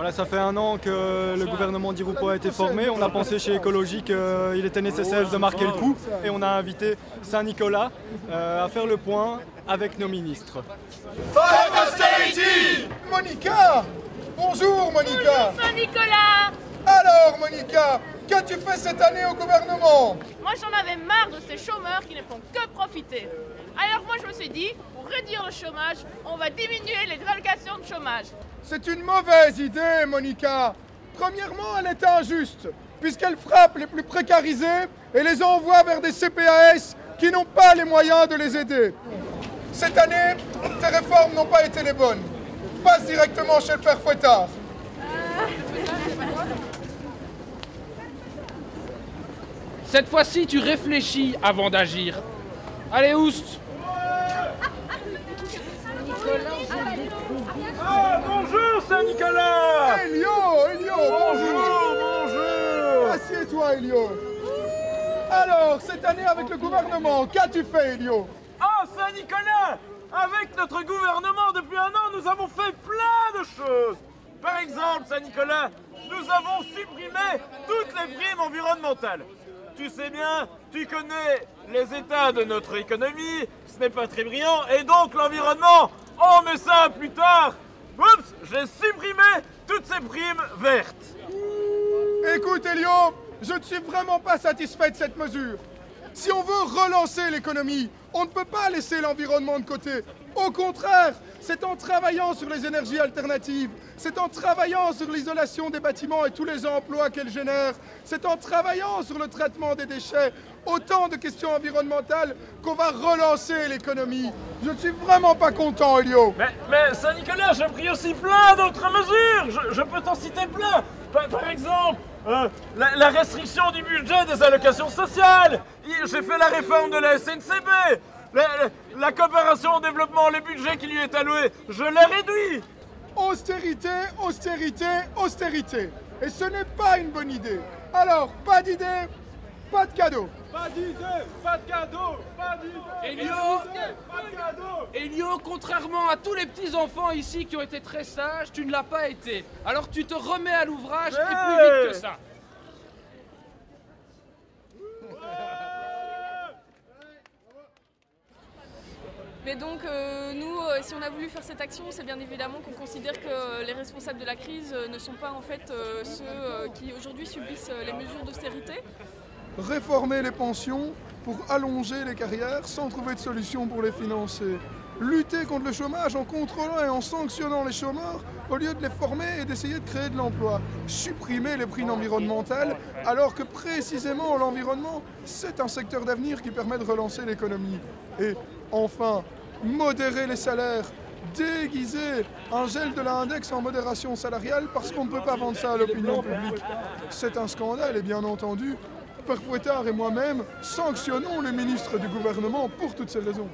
Voilà, ça fait 1 an que le gouvernement d'Irupo a été formé. On a pensé chez Écologie qu'il était nécessaire de marquer le coup et on a invité Saint-Nicolas à faire le point avec nos ministres. Monica! Bonjour Monica! Bonjour Saint-Nicolas! Alors Monica, qu'as-tu fait cette année au gouvernement? Moi j'en avais marre de ces chômeurs qui ne font que profiter. Alors moi je me suis dit, pour réduire le chômage, on va diminuer les allocations de chômage. C'est une mauvaise idée Monica. Premièrement, elle est injuste, puisqu'elle frappe les plus précarisés et les envoie vers des CPAS qui n'ont pas les moyens de les aider. Cette année, tes réformes n'ont pas été les bonnes. Passe directement chez le père Fouettard. Cette fois-ci, tu réfléchis avant d'agir. Allez, Oust! Ah, bonjour Saint-Nicolas! Elio, bonjour! Assieds-toi, Elio. Alors, cette année avec le gouvernement, qu'as-tu fait, Elio? Ah, Saint-Nicolas! Avec notre gouvernement, depuis 1 an, nous avons fait plein de choses. Par exemple, Saint-Nicolas, nous avons supprimé toutes les primes environnementales. Tu sais bien, tu connais les états de notre économie, ce n'est pas très brillant, et donc l'environnement, on met ça plus tard. Oups, j'ai supprimé toutes ces primes vertes. Écoute, Elio, je ne suis vraiment pas satisfait de cette mesure. Si on veut relancer l'économie, on ne peut pas laisser l'environnement de côté. Au contraire, c'est en travaillant sur les énergies alternatives, c'est en travaillant sur l'isolation des bâtiments et tous les emplois qu'elles génèrent, c'est en travaillant sur le traitement des déchets, autant de questions environnementales qu'on va relancer l'économie. Je ne suis vraiment pas content, Elio. Mais Saint-Nicolas, j'ai pris aussi plein d'autres mesures. Je peux t'en citer plein. Par exemple, la restriction du budget des allocations sociales. J'ai fait la réforme de la SNCB. La coopération au développement, le budget qui lui est alloué, je l'ai réduit. Austérité, austérité, austérité. Et ce n'est pas une bonne idée. Alors, pas d'idée, pas de cadeau. Pas d'idée, pas de cadeau, pas d'idée. Elio, contrairement à tous les petits-enfants ici qui ont été très sages, tu ne l'as pas été. Alors tu te remets à l'ouvrage et plus vite que ça. Mais donc nous, si on a voulu faire cette action, c'est bien évidemment qu'on considère que les responsables de la crise ne sont pas en fait ceux qui aujourd'hui subissent les mesures d'austérité. Réformer les pensions pour allonger les carrières sans trouver de solution pour les financer. Lutter contre le chômage en contrôlant et en sanctionnant les chômeurs au lieu de les former et d'essayer de créer de l'emploi. Supprimer les primes environnementales alors que précisément l'environnement, c'est un secteur d'avenir qui permet de relancer l'économie. Et enfin, modérer les salaires, déguiser un gel de l'index en modération salariale parce qu'on ne peut pas vendre ça à l'opinion publique. C'est un scandale et bien entendu, Père Fouettard et moi-même sanctionnons les ministres du gouvernement pour toutes ces raisons.